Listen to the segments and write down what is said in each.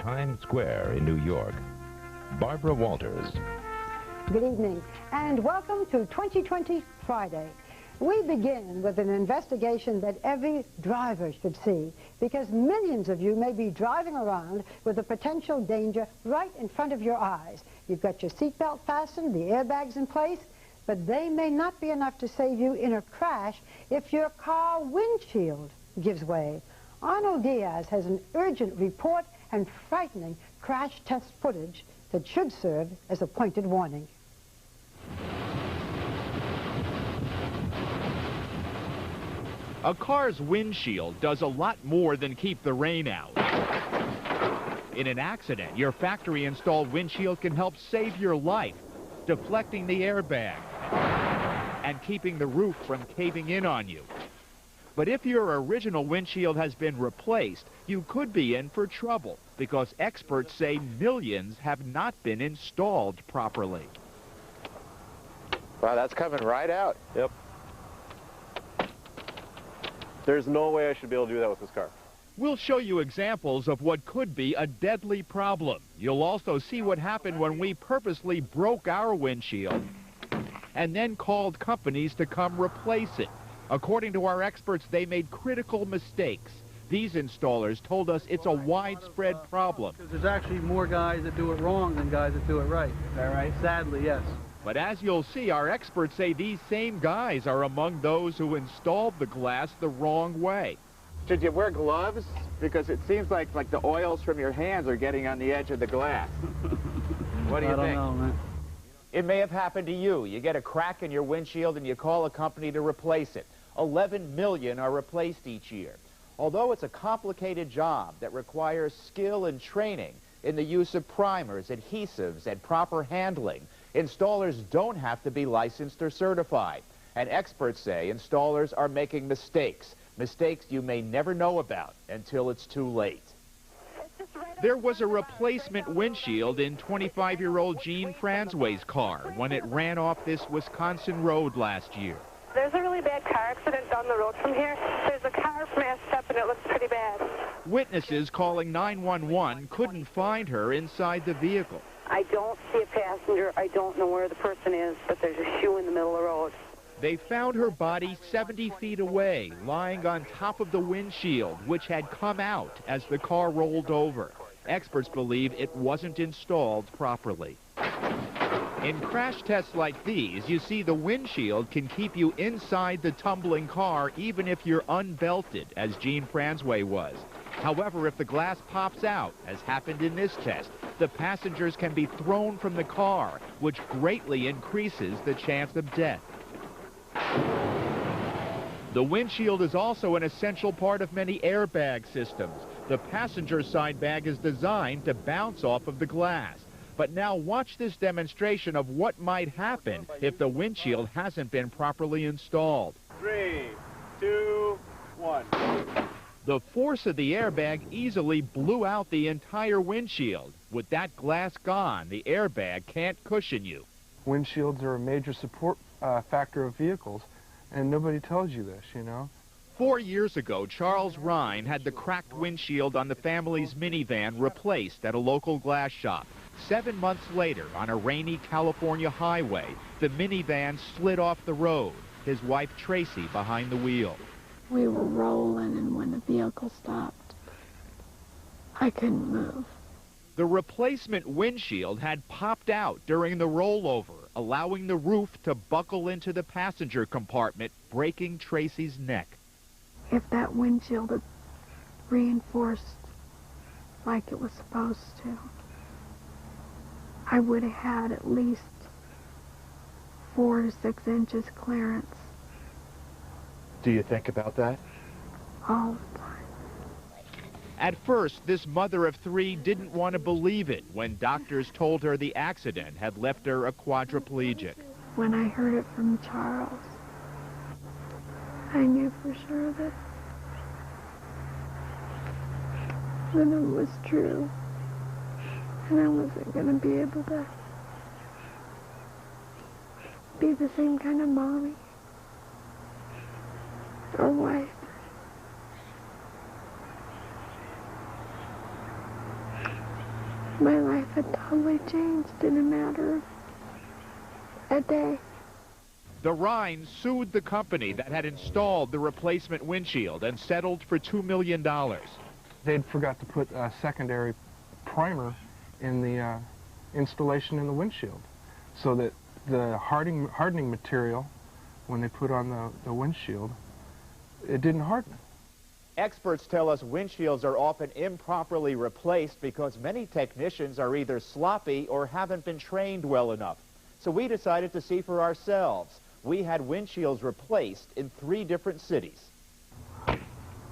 Times Square in New York. Barbara Walters. Good evening, and welcome to 2020 Friday. We begin with an investigation that every driver should see, because millions of you may be driving around with a potential danger right in front of your eyes. You've got your seatbelt fastened, the airbags in place, but they may not be enough to save you in a crash if your car windshield gives way. Arnold Diaz has an urgent report and frightening crash test footage that should serve as a pointed warning. A car's windshield does a lot more than keep the rain out. In an accident, your factory-installed windshield can help save your life, deflecting the airbag and keeping the roof from caving in on you. But if your original windshield has been replaced, you could be in for trouble, because experts say millions have not been installed properly. Wow, that's coming right out. Yep. There's no way I should be able to do that with this car. We'll show you examples of what could be a deadly problem. You'll also see what happened when we purposely broke our windshield and then called companies to come replace it. According to our experts, they made critical mistakes. These installers told us it's a widespread problem. Because there's actually more guys that do it wrong than guys that do it right. Is that right? Sadly, yes. But as you'll see, our experts say these same guys are among those who installed the glass the wrong way. Should you wear gloves? Because it seems like the oils from your hands are getting on the edge of the glass. What do you think? I don't know, man. It may have happened to you. You get a crack in your windshield and you call a company to replace it. 11 million are replaced each year. Although it's a complicated job that requires skill and training in the use of primers, adhesives, and proper handling, installers don't have to be licensed or certified. And experts say installers are making mistakes you may never know about until it's too late. There was a replacement windshield in 25-year-old Jean Franzway's car when it ran off this Wisconsin road last year. There's a really bad car accident down the road from here. There's a car smashed up and it looks pretty bad. Witnesses calling 911 couldn't find her inside the vehicle. I don't see a passenger. I don't know where the person is, but there's a shoe in the middle of the road. They found her body 70 feet away, lying on top of the windshield, which had come out as the car rolled over. Experts believe it wasn't installed properly. In crash tests like these, you see the windshield can keep you inside the tumbling car even if you're unbelted, as Jean Franzway was. However, if the glass pops out, as happened in this test, the passengers can be thrown from the car, which greatly increases the chance of death. The windshield is also an essential part of many airbag systems. The passenger side bag is designed to bounce off of the glass. But now watch this demonstration of what might happen if the windshield hasn't been properly installed. 3, 2, 1. The force of the airbag easily blew out the entire windshield. With that glass gone, the airbag can't cushion you. Windshields are a major support factor of vehicles, and nobody tells you this, you know. 4 years ago, Charles Rhine had the cracked windshield on the family's minivan replaced at a local glass shop. 7 months later, on a rainy California highway, the minivan slid off the road, his wife Tracy behind the wheel. We were rolling, and when the vehicle stopped, I couldn't move. The replacement windshield had popped out during the rollover, allowing the roof to buckle into the passenger compartment, breaking Tracy's neck. If that windshield had reinforced like it was supposed to, I would have had at least 4 to 6 inches clearance. Do you think about that? All the time. At first, this mother of 3 didn't want to believe it when doctors told her the accident had left her a quadriplegic. When I heard it from Charles, I knew for sure that it was true, and I wasn't going to be able to be the same kind of mommy or wife. My life had totally changed in a matter of a day. The Rhines sued the company that had installed the replacement windshield and settled for $2 million. They'd forgot to put a secondary primer in the installation in the windshield, so that the hardening material, when they put on the windshield, it didn't harden. Experts tell us windshields are often improperly replaced because many technicians are either sloppy or haven't been trained well enough. So we decided to see for ourselves. We had windshields replaced in 3 different cities.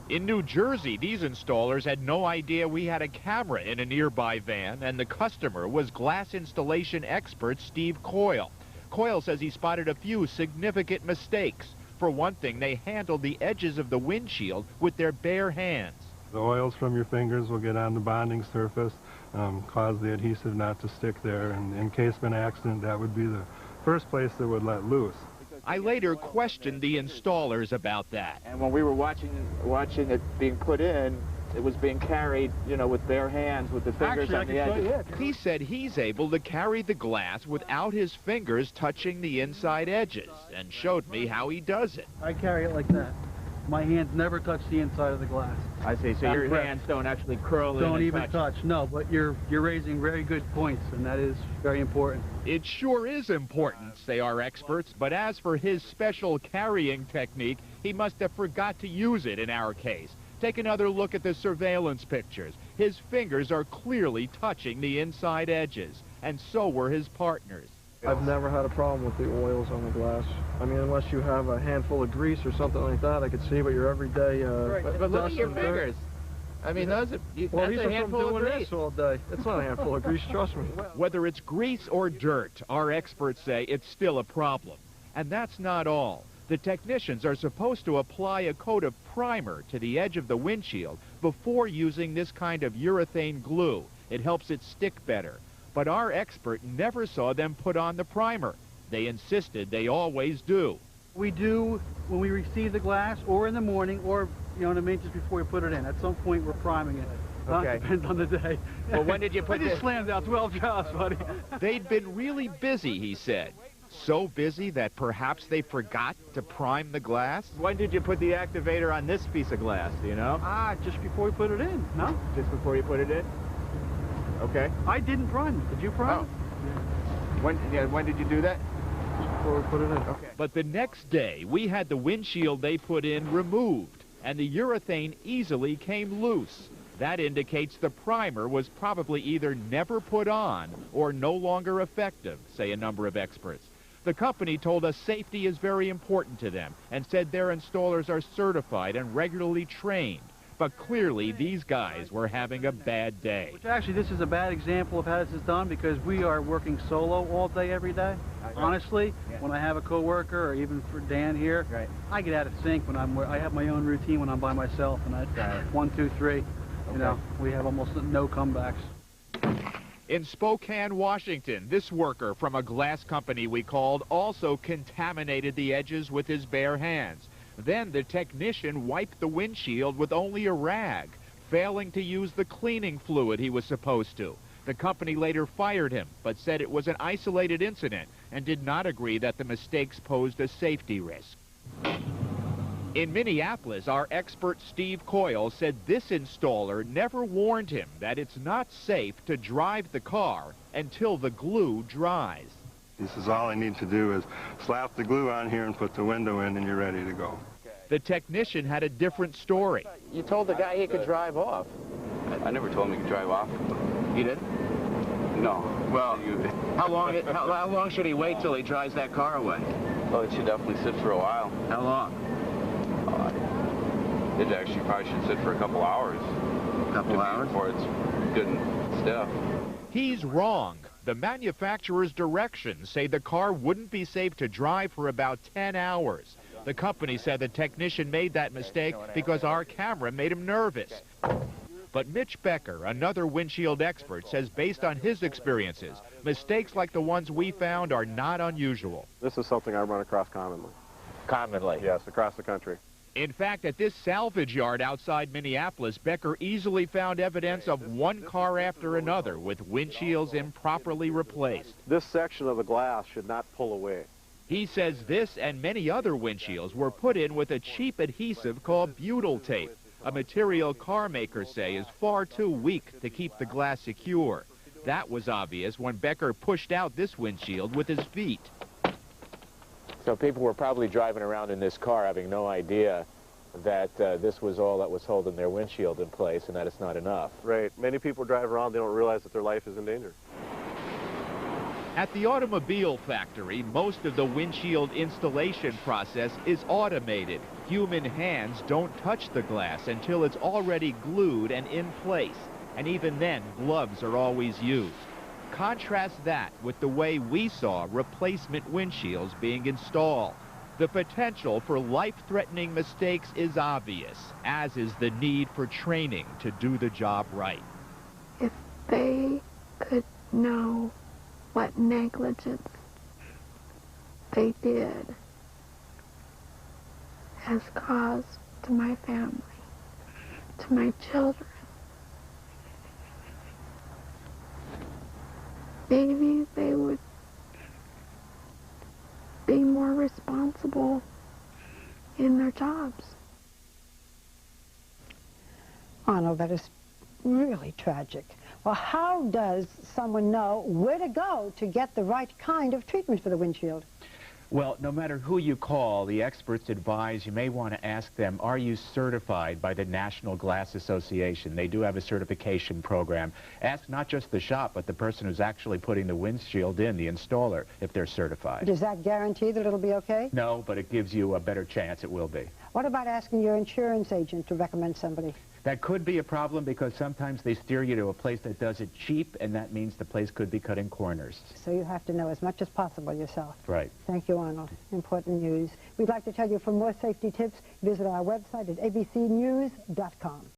In New Jersey, these installers had no idea we had a camera in a nearby van, and the customer was glass installation expert Steve Coyle. Coyle says he spotted a few significant mistakes. For one thing, they handled the edges of the windshield with their bare hands. The oils from your fingers will get on the bonding surface, cause the adhesive not to stick there, and in case of an accident, that would be the first place that would let loose. I later questioned the installers about that. And when we were watching it being put in, it was being carried, you know, with bare hands, with the fingers on the edges. He said he's able to carry the glass without his fingers touching the inside edges, and showed me how he does it. I carry it like that. My hands never touch the inside of the glass. I see. So your hands don't actually curl in and don't even touch. No, but you're raising very good points, and that is very important. It sure is important, say our experts, but as for his special carrying technique, he must have forgot to use it in our case. Take another look at the surveillance pictures. His fingers are clearly touching the inside edges, and so were his partners. I've never had a problem with the oils on the glass. I mean, unless you have a handful of grease or something like that, I could see, but your everyday but look at your fingers. I mean, those are, well, that's a handful of grease. This all day. It's not a handful of grease, trust me. Whether it's grease or dirt, our experts say it's still a problem. And that's not all. The technicians are supposed to apply a coat of primer to the edge of the windshield before using this kind of urethane glue. It helps it stick better. But our expert never saw them put on the primer. They insisted they always do. We do when we receive the glass, or in the morning, or, you know what I mean, just before we put it in. At some point, we're priming it. Okay. Depends on the day. Well, when did you put I just slammed out 12 jobs, buddy. They'd been really busy, he said. So busy that perhaps they forgot to prime the glass? When did you put the activator on this piece of glass, do you know? Just before we put it in, no? Just before you put it in? Okay. I didn't prime it. Did you prime it? When did you do that? Before we put it in. Okay. But the next day, we had the windshield they put in removed, and the urethane easily came loose. That indicates the primer was probably either never put on or no longer effective, say a number of experts. The company told us safety is very important to them and said their installers are certified and regularly trained. But clearly, these guys were having a bad day. Which actually, this is a bad example of how this is done because we are working solo all day, every day. Honestly, when I have a coworker or even for Dan here, I get out of sync when I have my own routine when I'm by myself, and I 1, 2, 3. You know, we have almost no comebacks. In Spokane, Washington, this worker from a glass company we called also contaminated the edges with his bare hands. Then the technician wiped the windshield with only a rag, failing to use the cleaning fluid he was supposed to. The company later fired him, but said it was an isolated incident and did not agree that the mistakes posed a safety risk. In Minneapolis, our expert Steve Coyle said this installer never warned him that it's not safe to drive the car until the glue dries. He says all I need to do is slap the glue on here and put the window in and you're ready to go. The technician had a different story. You told the guy he could drive off. I never told him he could drive off. You didn't? No. Well, how long should he wait till he drives that car away? Oh, it should definitely sit for a while. How long? It actually probably should sit for a couple hours. A couple hours? Before it's good and stiff. He's wrong. The manufacturer's directions say the car wouldn't be safe to drive for about 10 hours. The company said the technician made that mistake because our camera made him nervous. But Mitch Becker, another windshield expert, says based on his experiences, mistakes like the ones we found are not unusual. This is something I run across commonly. Commonly? Yes, across the country. In fact, at this salvage yard outside Minneapolis, Becker easily found evidence of one car after another with windshields improperly replaced. This section of the glass should not pull away. He says this and many other windshields were put in with a cheap adhesive called butyl tape, a material car makers say is far too weak to keep the glass secure. That was obvious when Becker pushed out this windshield with his feet. So people were probably driving around in this car having no idea that this was all that was holding their windshield in place and that it's not enough. Right. Many people drive around, they don't realize that their life is in danger. At the automobile factory, most of the windshield installation process is automated. Human hands don't touch the glass until it's already glued and in place. And even then, gloves are always used. Contrast that with the way we saw replacement windshields being installed. The potential for life-threatening mistakes is obvious, as is the need for training to do the job right. If they could know what negligence they did has caused to my family, to my children, maybe they would be more responsible in their jobs. Arnold, that is really tragic. Well, how does someone know where to go to get the right kind of treatment for the windshield? Well, no matter who you call, the experts advise you may want to ask them, are you certified by the National Glass Association? They do have a certification program. Ask not just the shop, but the person who's actually putting the windshield in, the installer, if they're certified. Does that guarantee that it'll be okay? No, but it gives you a better chance it will be. What about asking your insurance agent to recommend somebody? That could be a problem because sometimes they steer you to a place that does it cheap, and that means the place could be cutting corners. So you have to know as much as possible yourself. Right. Thank you, Arnold. Important news. We'd like to tell you for more safety tips, visit our website at abcnews.com.